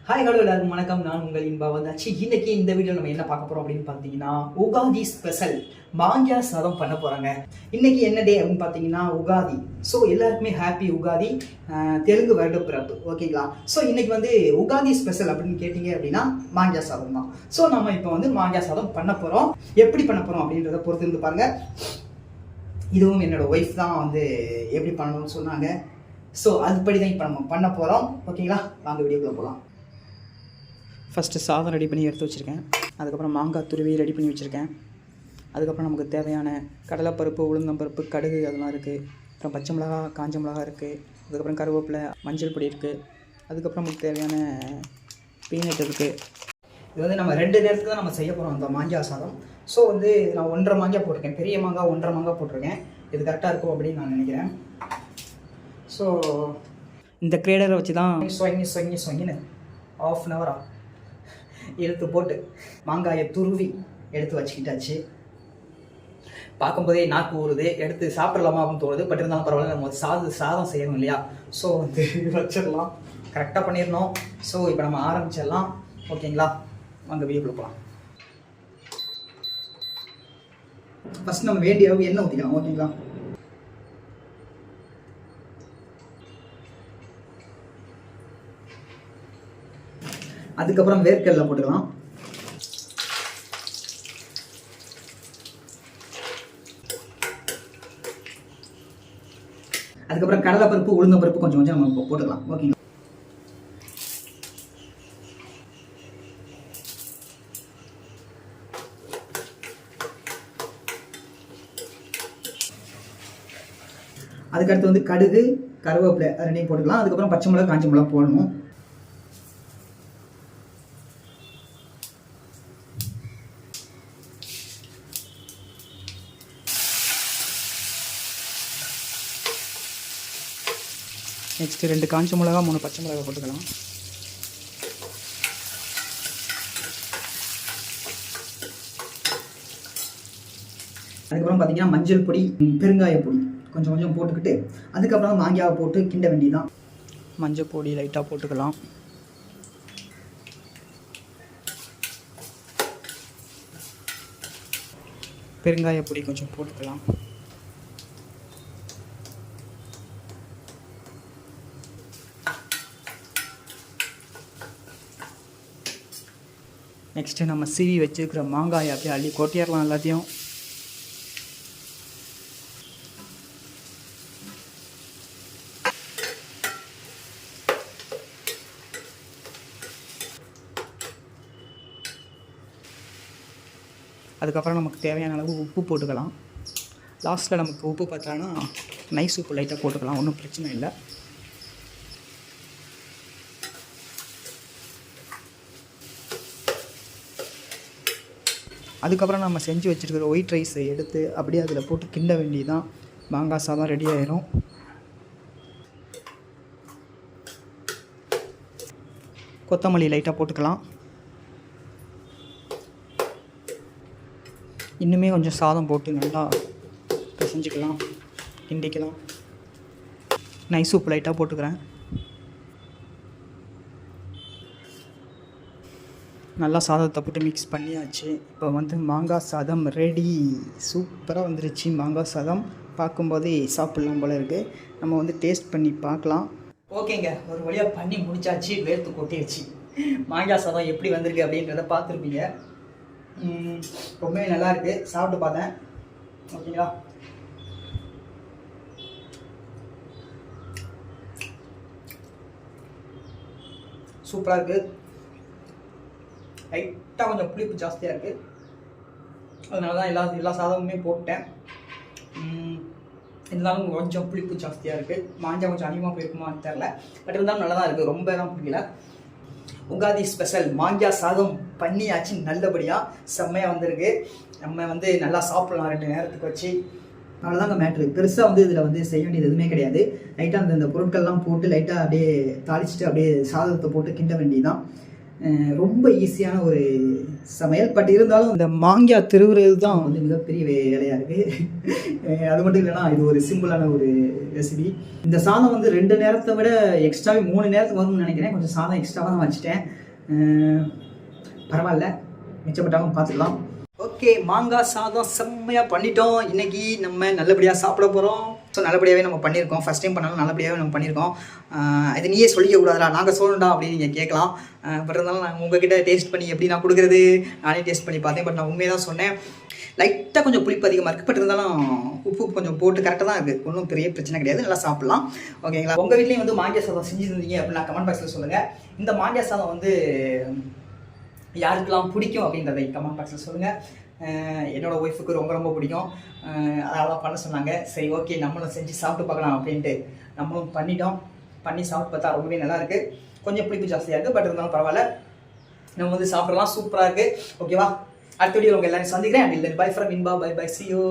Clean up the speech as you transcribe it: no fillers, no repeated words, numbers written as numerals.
Hi hello எல்லாருக்கும் வணக்கம். நான் உங்கள் இன்பா வந்தாச்சு. இன்னைக்கு இந்த வீடியோ நம்ம என்ன பார்க்க போறோம் அப்படின்னு பார்த்தீங்கன்னா, உகாதி ஸ்பெஷல் மாங்கியா சாதம் பண்ண போறாங்க. இன்னைக்கு என்ன டே அப்படின்னு பார்த்தீங்கன்னா உகாதி. ஸோ எல்லாருக்குமே ஹாப்பி உகாதி, தெலுங்கு வருட பிறப்பு. ஓகேங்களா? ஸோ இன்னைக்கு வந்து உகாதி ஸ்பெஷல் அப்படின்னு கேட்டீங்க அப்படின்னா மாங்கியா சாதம் தான். ஸோ நம்ம இப்போ வந்து மாங்கியா சாதம் பண்ண போறோம். எப்படி பண்ண போறோம் அப்படின்றத பொறுத்து இருந்து பாருங்க. இதுவும் என்னோட ஒய்ஃப் தான் வந்து எப்படி பண்ணணும்னு சொன்னாங்க. ஸோ அதுபடி தான் இப்போ நம்ம பண்ண போகிறோம். ஓகேங்களா? வாங்க வீடியோக்குள்ள போகலாம். ஃபஸ்ட்டு சாதம் ரெடி பண்ணி எடுத்து வச்சுருக்கேன். அதுக்கப்புறம் மாங்காய் துருவி ரெடி பண்ணி வச்சுருக்கேன். அதுக்கப்புறம் நமக்கு தேவையான கடலைப்பருப்பு, உளுந்தம்பருப்பு, கடுகு அதெல்லாம் இருக்குது. அப்புறம் பச்சை மிளகா, காஞ்ச மிளகா இருக்குது. அதுக்கப்புறம் கருவேப்பிலை, மஞ்சள் பொடி இருக்குது. அதுக்கப்புறம் நமக்கு தேவையான பீனட் இருக்குது. இது வந்து நம்ம 2 நேரத்துக்கு தான் நம்ம செய்ய போகிறோம் அந்த மாங்கியா சாதம். ஸோ வந்து நான் 1.5 மாங்காய் போட்டிருக்கேன். பெரிய மாங்காய் 1.5 மாங்காய் போட்டிருக்கேன். இது கரெக்டாக இருக்கும் அப்படின்னு நான் நினைக்கிறேன். ஸோ இந்த கிரேடரை வச்சு தான் சொங்கின்னு ½ அன் ஹவரா எடுத்து போட்டு மாங்காயை துருவி எடுத்து வச்சுக்கிட்டாச்சு. பார்க்கும்போதே நாக்கு ஊறுது, எடுத்து சாப்பிடலாமா அப்படின்னு தோணுது. பட் இருந்தாலும் பரவாயில்ல, நம்ம சாதம் செய்யணும் இல்லையா? ஸோ வந்து வச்சிடலாம், கரெக்டாக பண்ணிடணும். ஸோ இப்போ நம்ம ஆரம்பிச்சிடலாம். ஓகேங்களா? வாங்க வீடியோக்குள்ள போகலாம். ஃபஸ்ட் நம்ம வேண்டிய அளவு எண்ணெய் ஊற்றிக்கலாம். ஓகேங்களா? அதுக்கப்புறம் வேர்க்கடலை போட்டுக்கலாம். அதுக்கப்புறம் கடலைப்பருப்பு, உளுந்தம்பருப்பு கொஞ்சம் கொஞ்சம் நம்ம போட்டுக்கலாம். ஓகேங்களா? அதுக்கடுத்து வந்து கடுகு, கருவேப்பிலை ரெண்டையும் போட்டுக்கலாம். அதுக்கப்புறம் பச்சை மிளகா, காஞ்ச மிளகா போடணும். நெக்ஸ்ட்டு 2 காஞ்ச மிளகா, 3 பச்சை மிளகா போட்டுக்கலாம். அதுக்கப்புறம் பார்த்தீங்கன்னா மஞ்சள் பொடி, பெருங்காய பொடி கொஞ்சம் கொஞ்சம் போட்டுக்கிட்டு அதுக்கப்புறம் மாங்காவை போட்டு கிண்ட வேண்டியதான். மஞ்சள் பொடி லைட்டாக போட்டுக்கலாம். பெருங்காய பொடி கொஞ்சம் போட்டுக்கலாம். நெக்ஸ்ட்டு நம்ம சீவி வச்சுருக்கிற மாங்காயை அப்படியே அள்ளி கொட்டிடலாம் எல்லாத்தையும். அதுக்கப்புறம் நமக்கு தேவையான அளவு உப்பு போட்டுக்கலாம். லாஸ்ட்டில் நமக்கு உப்பு பார்த்தானா நைஸ் உப்பு லைட்டாக போட்டுக்கலாம், ஒன்றும் பிரச்சனை இல்லை. அதுக்கப்புறம் நம்ம செஞ்சு வச்சுருக்கிற ஒயிட் ரைஸை எடுத்து அப்படியே அதில் போட்டு கிண்ட வேண்டியதுதான். மாங்காய் சாதம் ரெடி ஆயிடும். கொத்தமல்லி லைட்டாக போட்டுக்கலாம். இன்னுமே கொஞ்சம் சாதம் போட்டு நல்லா பிசைஞ்சிக்கலாம், கிண்டிக்கலாம். நைஸ் உப்பு லைட்டாக போட்டுக்கிறேன். நல்லா சாதத்தை போட்டு மிக்ஸ் பண்ணியாச்சு. இப்போ வந்து மாங்காய் சாதம் ரெடி. சூப்பராக வந்துருச்சு மாங்காய் சாதம். பார்க்கும்போதே சாப்பிட்லாம் போல இருக்குது. நம்ம வந்து டேஸ்ட் பண்ணி பார்க்கலாம். ஓகேங்க, ஒரு வழியாக பண்ணி முடிச்சாச்சு. வேர்த்து கொட்டிடுச்சு. மாங்காய் சாதம் எப்படி வந்திருக்கு அப்படின்றத பார்த்துருப்பீங்க. ரொம்பவே நல்லா இருக்குது. சாப்பிட்டு பார்த்தேன். ஓகேங்களா? சூப்பராக இருக்குது. லைட்டாக கொஞ்சம் புளிப்பு ஜாஸ்தியாக இருக்குது. அதனால தான் எல்லா சாதமுமே போட்டேன். இருந்தாலும் கொஞ்சம் புளிப்பு ஜாஸ்தியாக இருக்குது. மாங்காய் கொஞ்சம் அதிகமாக போயிருக்குமான்னு தெரில. பட் இருந்தாலும் நல்லா தான் இருக்குது. ரொம்ப தான் பிடிக்கல. உகாதி ஸ்பெஷல் மாங்காய் சாதம் பண்ணியாச்சு. நல்லபடியாக செம்மையாக வந்திருக்கு. நம்ம வந்து நல்லா சாப்பிட்லாம் 2 நேரத்துக்கு வச்சு. அவ்வளோதாங்க மேட்ரு. பெருசாக வந்து இதில் வந்து செய்ய வேண்டியது எதுவுமே கிடையாது. லைட்டாக அந்த பொருட்கள்லாம் போட்டு லைட்டாக அப்படியே தாளிச்சிட்டு அப்படியே சாதத்தை போட்டு கிண்ட வேண்டியதுதான். ரொம்ப ஈஸியான ஒரு சமையல். பட் இருந்தாலும் இந்த மாங்காய் திருவுறது தான் வந்து மிகப்பெரிய வேலையாக இருக்குது. அது மட்டும் இல்லைன்னா இது ஒரு சிம்பிளான ஒரு ரெசிபி. இந்த சாதம் வந்து 2 நேரத்தை விட எக்ஸ்ட்ராவே 3 நேரத்துக்கு வரும்னு நினைக்கிறேன். கொஞ்சம் சாதம் எக்ஸ்ட்ராவாக தான் வச்சுட்டேன். பரவாயில்ல, மிச்சப்பட்டாலும் பார்த்துக்கலாம். ஓகே, மாங்காய் சாதம் செம்மையாக பண்ணிட்டோம். இன்றைக்கி நம்ம நல்லபடியாக சாப்பிட போகிறோம். ஸோ நல்லபடியாகவே நம்ம பண்ணியிருக்கோம். ஃபஸ்ட் டைம் பண்ணாலும் நல்லபடியாகவே நம்ம பண்ணியிருக்கோம். இது நீயே சொல்லிக்க கூடாதுடா, நாங்கள் சொல்லணும்டா அப்படின்னு நீங்கள் கேட்கலாம். பட் இருந்தாலும் நான் உங்ககிட்ட டேஸ்ட் பண்ணி எப்படி நான் கொடுக்குறது, நானே டேஸ்ட் பண்ணி பார்த்தேன். பட் நான் உண்மையை தான் சொன்னேன். லைட்டாக கொஞ்சம் புளிப்பு அதிகமாக இருக்குது. பட் இருந்தாலும் உப்பு கொஞ்சம் போட்டு கரெக்டாக தான் இருக்குது. ஒன்றும் பெரிய பிரச்சனை கிடையாது. நல்லா சாப்பிட்லாம். ஓகேங்களா? உங்கள் வீட்லேயும் வந்து மாங்காய் சாதம் செஞ்சுருந்தீங்க அப்படின்னா கமெண்ட் பாக்ஸில் சொல்லுங்கள். இந்த மாங்காய் சாதம் வந்து யாருக்கெல்லாம் பிடிக்கும் அப்படின்றதை கமெண்ட் பாக்ஸில் சொல்லுங்கள். என்னோடய ஒய்ஃபுக்கு ரொம்ப ரொம்ப பிடிக்கும். அதனால தான் பண்ண சொன்னாங்க. சரி, ஓகே, நம்மளும் செஞ்சு சாப்பிட்டு பார்க்கலாம் அப்படின்ட்டு நம்மளும் பண்ணிட்டோம். பண்ணி சாப்பிட்டு பார்த்தா ரொம்பவே நல்லாயிருக்கு. கொஞ்சம் புளிப்பு ஜாஸ்தியாக இருக்குது. பட் இருந்தாலும் பரவாயில்ல, நம்ம வந்து சாப்பிட்றலாம். சூப்பராக இருக்குது. ஓகேவா? அடுத்த வீடியோ உங்கள் எல்லாரும் சந்திக்கிறேன். இல்லை, bye from Inba. Bye bye, see you.